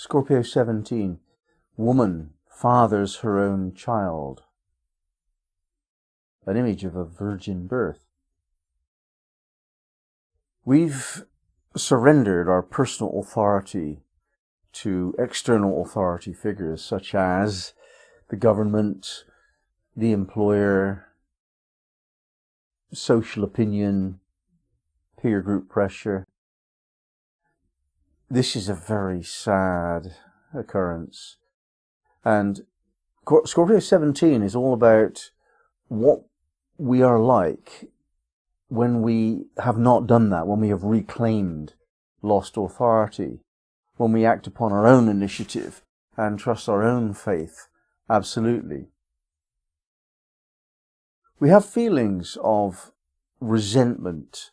Scorpio 17. Woman fathers her own child. An image of a virgin birth. We've surrendered our personal authority to external authority figures such as the government, the employer, social opinion, peer group pressure. This is a very sad occurrence. And Scorpio 17 is all about what we are like when we have not done that, when we have reclaimed lost authority, when we act upon our own initiative and trust our own faith absolutely. We have feelings of resentment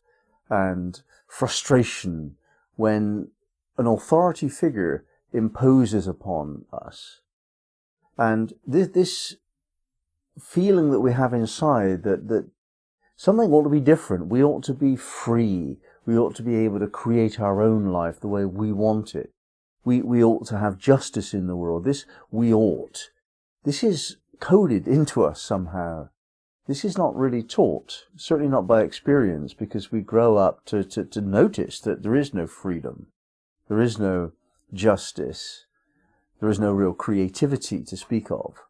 and frustration when an authority figure imposes upon us. And this feeling that we have inside that something ought to be different. We ought to be free. We ought to be able to create our own life the way we want it. We ought to have justice in the world. This is coded into us somehow. This is not really taught, certainly not by experience, because we grow up to notice that there is no freedom. There is no justice. There is no real creativity to speak of.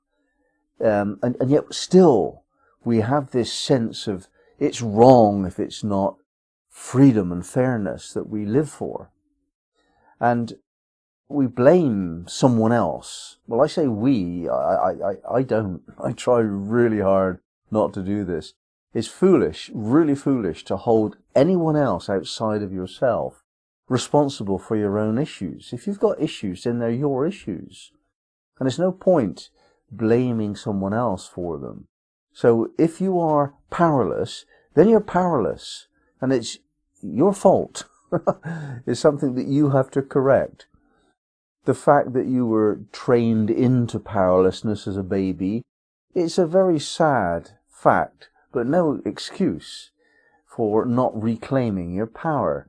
And yet still we have this sense of it's wrong if it's not freedom and fairness that we live for. And we blame someone else. Well, I say we, I don't. I try really hard not to do this. It's foolish, really foolish, to hold anyone else outside of yourself responsible for your own issues. If you've got issues, then they're your issues. And there's no point blaming someone else for them. So if you are powerless, then you're powerless. And it's your fault. It's something that you have to correct. The fact that you were trained into powerlessness as a baby, it's a very sad fact, but no excuse for not reclaiming your power.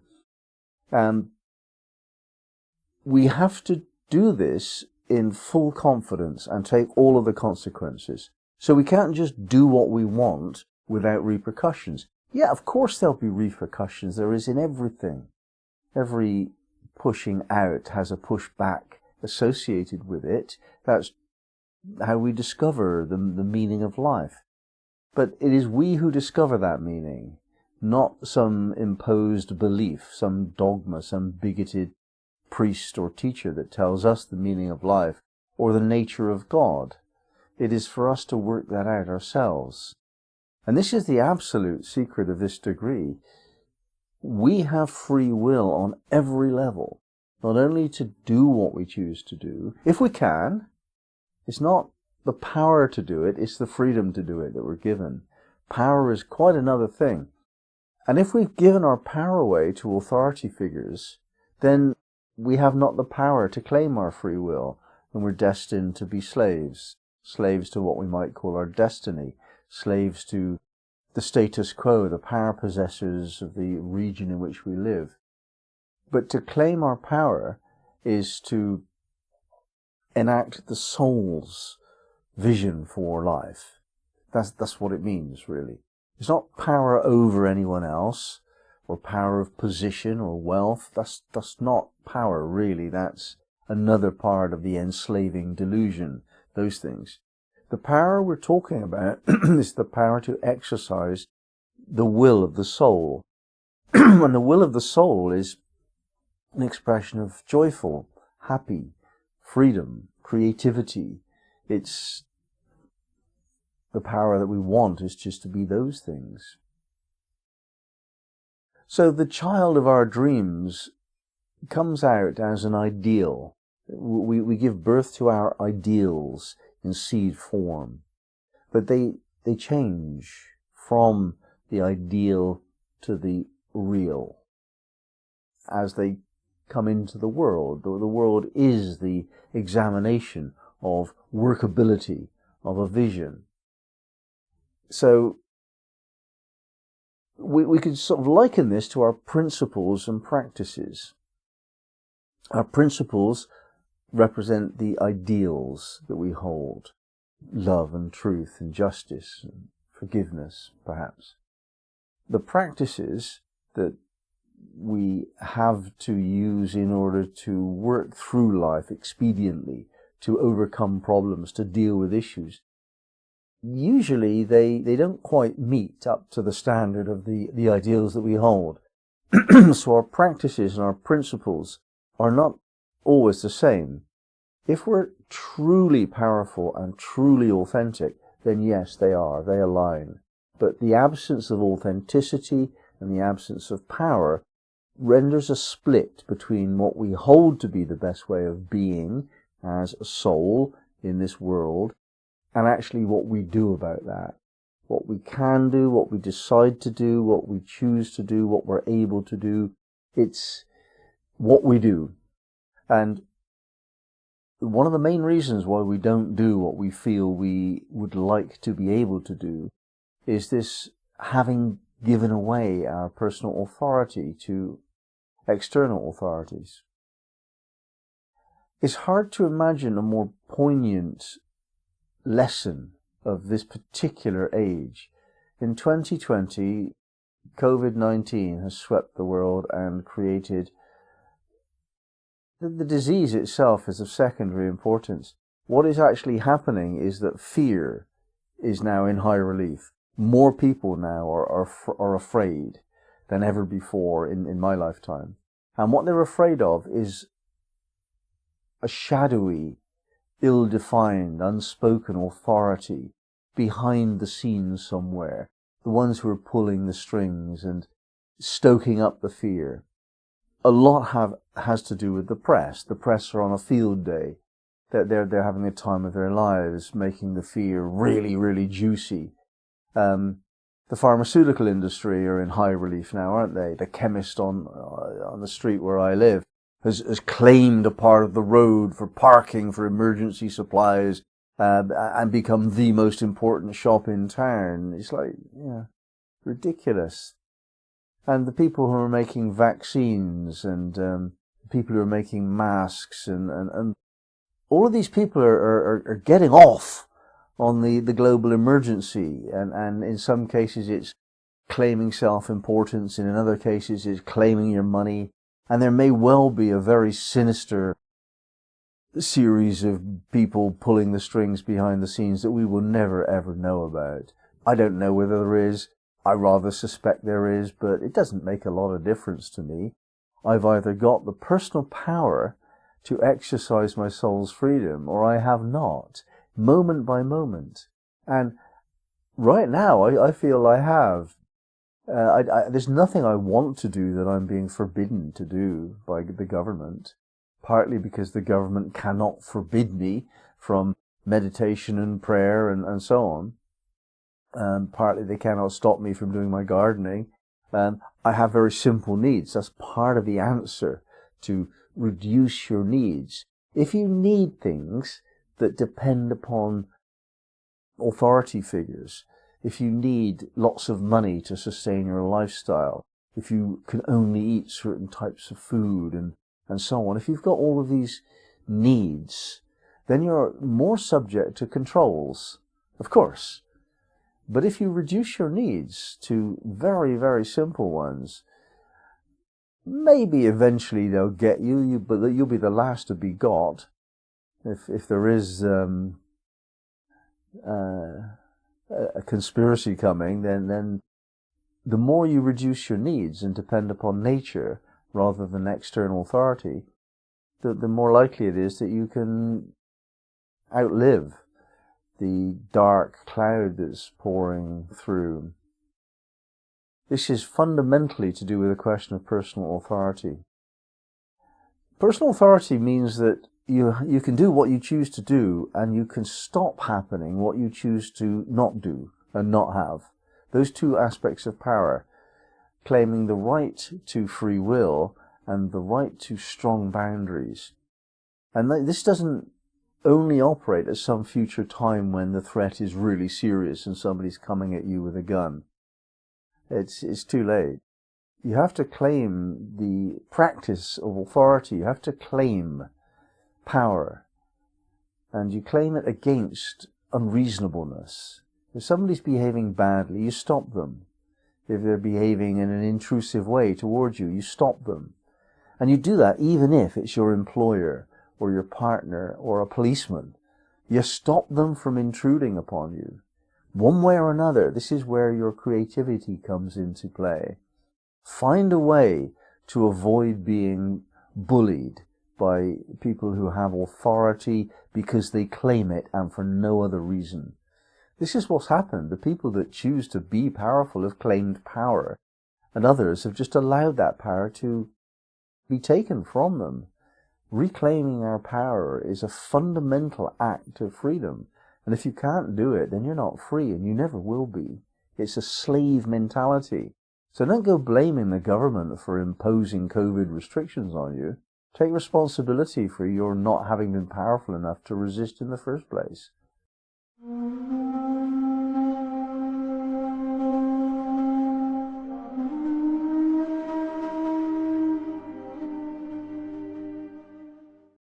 We have to do this in full confidence and take all of the consequences. So we can't just do what we want without repercussions. Yeah, of course there'll be repercussions. There is in everything. Every pushing out has a pushback associated with it. That's how we discover the meaning of life. But it is we who discover that meaning, not some imposed belief, some dogma, some bigoted priest or teacher that tells us the meaning of life or the nature of God. It is for us to work that out ourselves. And this is the absolute secret of this degree. We have free will on every level, not only to do what we choose to do, if we can. It's not the power to do it, it's the freedom to do it that we're given. Power is quite another thing. And if we've given our power away to authority figures, then we have not the power to claim our free will, and we're destined to be slaves. Slaves to what we might call our destiny. Slaves to the status quo, the power possessors of the region in which we live. But to claim our power is to enact the soul's vision for life. That's what it means, really. It's not power over anyone else, or power of position or wealth. That's not power, really. That's another part of the enslaving delusion, those things. The power we're talking about is the power to exercise the will of the soul. And the will of the soul is an expression of joyful, happy, freedom, creativity. It's the power that we want is just to be those things. So the child of our dreams comes out as an ideal. We give birth to our ideals in seed form, but they change from the ideal to the real as they come into the world. The world is the examination of workability of a vision. So we could sort of liken this to our principles and practices. Our principles represent the ideals that we hold. Love and truth and justice and forgiveness, perhaps. The practices that we have to use in order to work through life expediently, to overcome problems, to deal with issues, usually they don't quite meet up to the standard of the ideals that we hold. So our practices and our principles are not always the same. If we're truly powerful and truly authentic, then yes, they align. But the absence of authenticity and the absence of power renders a split between what we hold to be the best way of being as a soul in this world and actually what we do about that. What we can do, what we decide to do, what we choose to do, what we're able to do. It's what we do. And one of the main reasons why we don't do what we feel we would like to be able to do is this having given away our personal authority to external authorities. It's hard to imagine a more poignant lesson of this particular age. In 2020, COVID-19 has swept the world and created... The disease itself is of secondary importance. What is actually happening is that fear is now in high relief. More people now are afraid than ever before in my lifetime. And what they're afraid of is a shadowy, ill-defined, unspoken authority behind the scenes somewhere. The ones who are pulling the strings and stoking up the fear. A lot has to do with the press. The press are on a field day. They're having the time of their lives, making the fear really, really juicy. The pharmaceutical industry are in high relief now, aren't they? The chemist on the street where I live has claimed a part of the road for parking for emergency supplies and become the most important shop in town. It's like, yeah, ridiculous. And the people who are making vaccines and people who are making masks and all of these people are getting off on the global emergency. And in some cases it's claiming self-importance, and in other cases it's claiming your money. And there may well be a very sinister series of people pulling the strings behind the scenes that we will never ever know about. I don't know whether there is. I rather suspect there is, but it doesn't make a lot of difference to me. I've either got the personal power to exercise my soul's freedom, or I have not, moment by moment. And right now, I feel I have. There's nothing I want to do that I'm being forbidden to do by the government, partly because the government cannot forbid me from meditation and prayer and so on. Partly they cannot stop me from doing my gardening. I have very simple needs. That's part of the answer to reduce your needs. If you need things that depend upon authority figures, if you need lots of money to sustain your lifestyle, if you can only eat certain types of food and so on, if you've got all of these needs, then you're more subject to controls, of course. But if you reduce your needs to very, very simple ones, maybe eventually they'll get you, but you'll be the last to be got. If there is a conspiracy coming, then the more you reduce your needs and depend upon nature rather than external authority, the more likely it is that you can outlive the dark cloud that's pouring through. This is fundamentally to do with a question of personal authority. Personal authority means that you can do what you choose to do, and you can stop happening what you choose to not do and not have. Those two aspects of power, claiming the right to free will and the right to strong boundaries. And this doesn't only operate at some future time when the threat is really serious and somebody's coming at you with a gun. It's too late. You have to claim the practice of authority. You have to claim power and you claim it against unreasonableness. If somebody's behaving badly, you stop them. If they're behaving in an intrusive way towards you, you stop them. And you do that even if it's your employer or your partner or a policeman. You stop them from intruding upon you. One way or another, this is where your creativity comes into play. Find a way to avoid being bullied by people who have authority because they claim it and for no other reason. This is what's happened. The people that choose to be powerful have claimed power, and others have just allowed that power to be taken from them. Reclaiming our power is a fundamental act of freedom. And if you can't do it, then you're not free, and you never will be. It's a slave mentality. So don't go blaming the government for imposing COVID restrictions on you. Take responsibility for your not having been powerful enough to resist in the first place.